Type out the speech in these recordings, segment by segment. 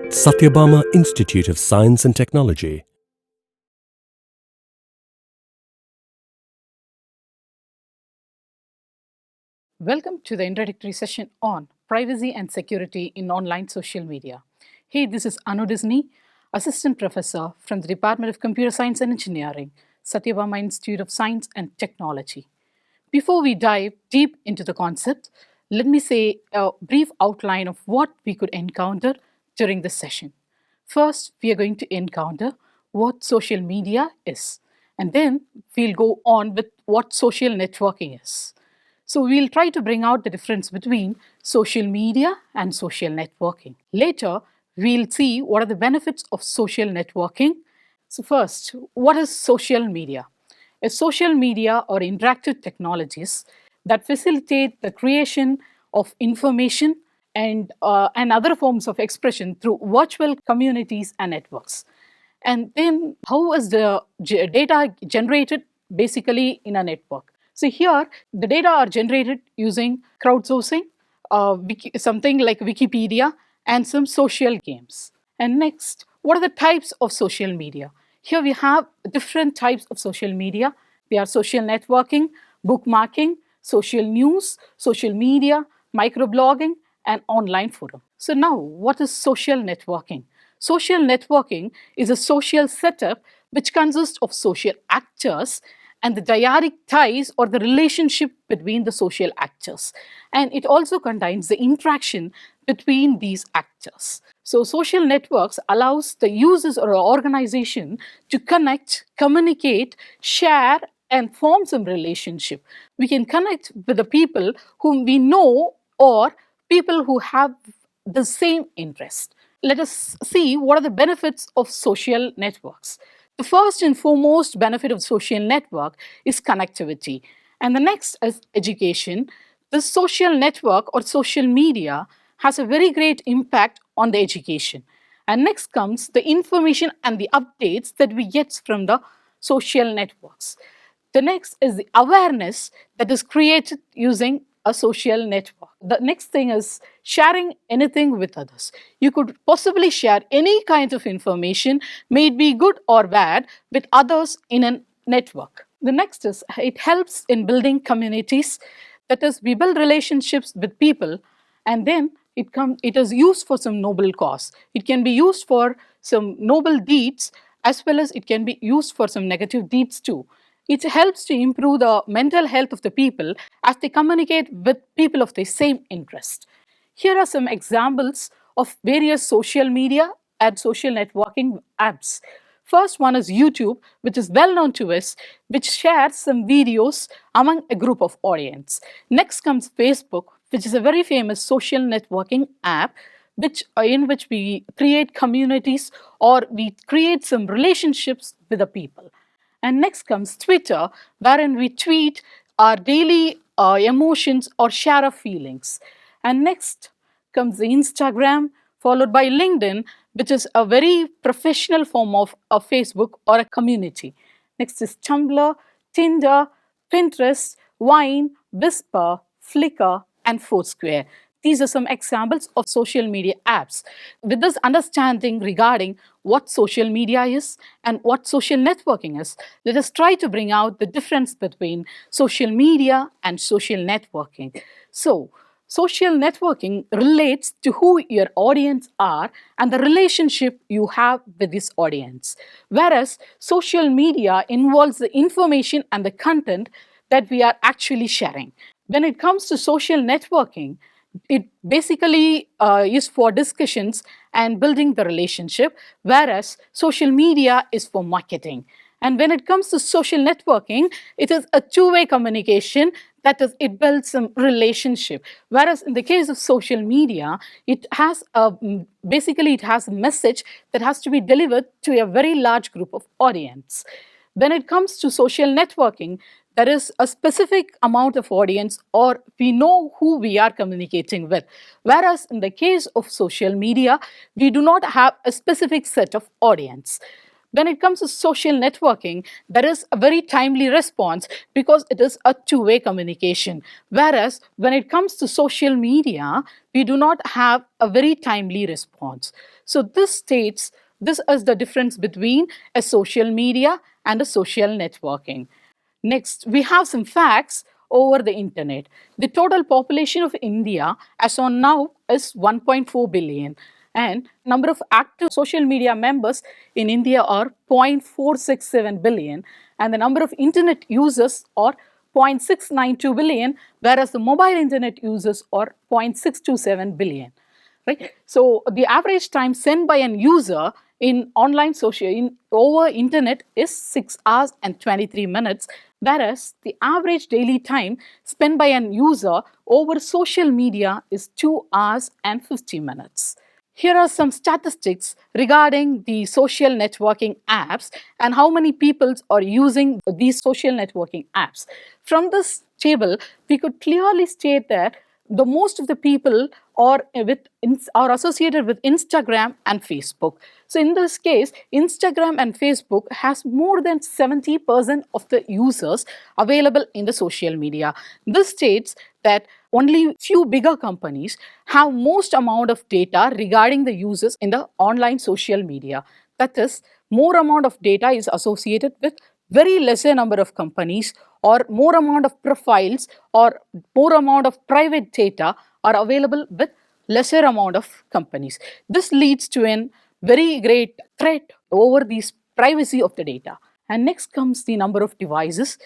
Sathyabama Institute of Science and Technology. Welcome to the introductory session on privacy and security in online social media. Hey, this is Anu Disney, Assistant Professor from the Department of Computer Science and Engineering, Sathyabama Institute of Science and Technology. Before we dive deep into the concept, let me say a brief outline of what we could encounter during this session. First, we are going to encounter what social media is, and then we'll go on with what social networking is. So we'll try to bring out the difference between social media and social networking. Later, we'll see what are the benefits of social networking. So first, what is social media? A social media or interactive technologies that facilitate the creation of information and other forms of expression through virtual communities and networks. And then how is the data generated basically in a network? So here, the data are generated using crowdsourcing, something like Wikipedia, and some social games. And next, what are the types of social media? Here we have different types of social media. They are social networking, bookmarking, social news, social media, microblogging, and online forum. So now, what is social networking? Social networking is a social setup which consists of social actors and the dyadic ties or the relationship between the social actors. And it also contains the interaction between these actors. So social networks allows the users or organization to connect, communicate, share, and form some relationship. We can connect with the people whom we know or people who have the same interest. Let us see what are the benefits of social networks. The first and foremost benefit of social network is connectivity, and the next is education. The social network or social media has a very great impact on the education. And next comes the information and the updates that we get from the social networks. The next is the awareness that is created using a social network. The next thing is sharing anything with others. You could possibly share any kind of information, may it be good or bad, with others in a network. The next is it helps in building communities. That is, we build relationships with people, and then it is used for some noble cause. It can be used for some noble deeds as well as it can be used for some negative deeds too. It helps to improve the mental health of the people as they communicate with people of the same interest. Here are some examples of various social media and social networking apps. First one is YouTube, which is well known to us, which shares some videos among a group of audience. Next comes Facebook, which is a very famous social networking app in which we create communities or we create some relationships with the people. And next comes Twitter, wherein we tweet our daily emotions or share our feelings. And next comes the Instagram, followed by LinkedIn, which is a very professional form of a Facebook or a community. Next is Tumblr, Tinder, Pinterest, Vine, Whisper, Flickr, and Foursquare. These are some examples of social media apps. With this understanding regarding what social media is and what social networking is, let us try to bring out the difference between social media and social networking. So, social networking relates to who your audience are and the relationship you have with this audience. Whereas social media involves the information and the content that we are actually sharing. When it comes to social networking, it basically is for discussions and building the relationship, whereas social media is for marketing. And when it comes to social networking, it is a two-way communication. That is, it builds some relationship. Whereas in the case of social media, it has basically it has a message that has to be delivered to a very large group of audience. When it comes to social networking, there is a specific amount of audience or we know who we are communicating with. Whereas in the case of social media, we do not have a specific set of audience. When it comes to social networking, there is a very timely response because it is a two-way communication. Whereas when it comes to social media, we do not have a very timely response. So this is the difference between a social media and a social networking. Next, we have some facts over the internet. The total population of India as on now is 1.4 billion, and number of active social media members in India are 0.467 billion, and the number of internet users are 0.692 billion, whereas the mobile internet users are 0.627 billion. Right? So the average time sent by an user in online social over internet is 6 hours and 23 minutes, whereas the average daily time spent by an user over social media is 2 hours and 50 minutes. Here are some statistics regarding the social networking apps and how many people are using these social networking apps. From this table, we could clearly state that the most of the people are associated with Instagram and Facebook. So in this case, Instagram and Facebook has more than 70% of the users available in the social media. This states that only few bigger companies have most amount of data regarding the users in the online social media. That is, more amount of data is associated with very lesser number of companies, or more amount of profiles or more amount of private data are available with lesser amount of companies. This leads to a very great threat over this privacy of the data. And next comes the number of devices.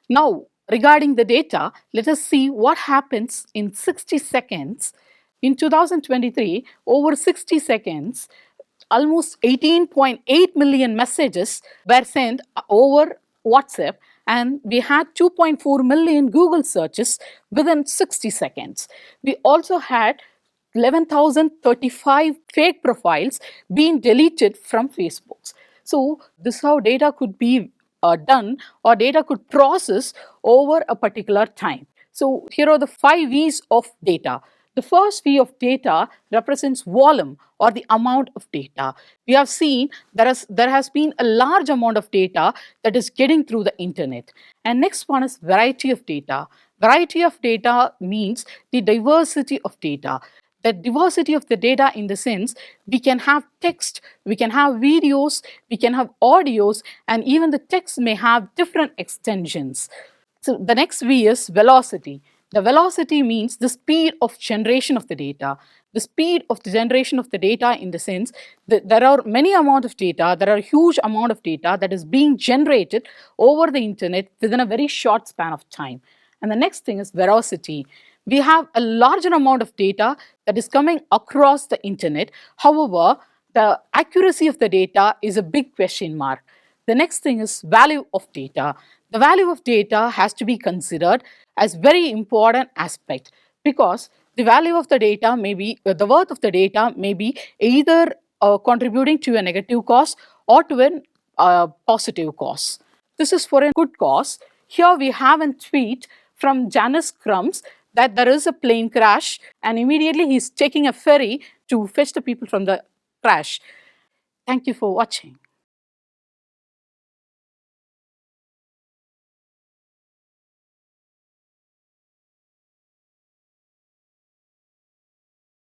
Now, regarding the data, let us see what happens in 60 seconds. In 2023, over 60 seconds, almost 18.8 million messages were sent over WhatsApp, and we had 2.4 million Google searches within 60 seconds. We also had 11,035 fake profiles being deleted from Facebook. So, this is how data could be done, or data could process over a particular time. So, here are the 5 V's of data. The first V of data represents volume, or the amount of data. We have seen there has been a large amount of data that is getting through the internet. And next one is variety of data. Variety of data means the diversity of data. The diversity of the data in the sense we can have text, we can have videos, we can have audios, and even the text may have different extensions. So the next V is velocity. The velocity means the speed of generation of the data. The speed of the generation of the data in the sense that there are many amount of data, there are huge amount of data that is being generated over the internet within a very short span of time. And the next thing is veracity. We have a larger amount of data that is coming across the internet. However, the accuracy of the data is a big question mark. The next thing is value of data. The value of data has to be considered as very important aspect, because the value of the data may be, the worth of the data may be either contributing to a negative cause or to a positive cause. This is for a good cause. Here we have a tweet from Janice Crumbs that there is a plane crash, and immediately he's taking a ferry to fetch the people from the crash. Thank you for watching.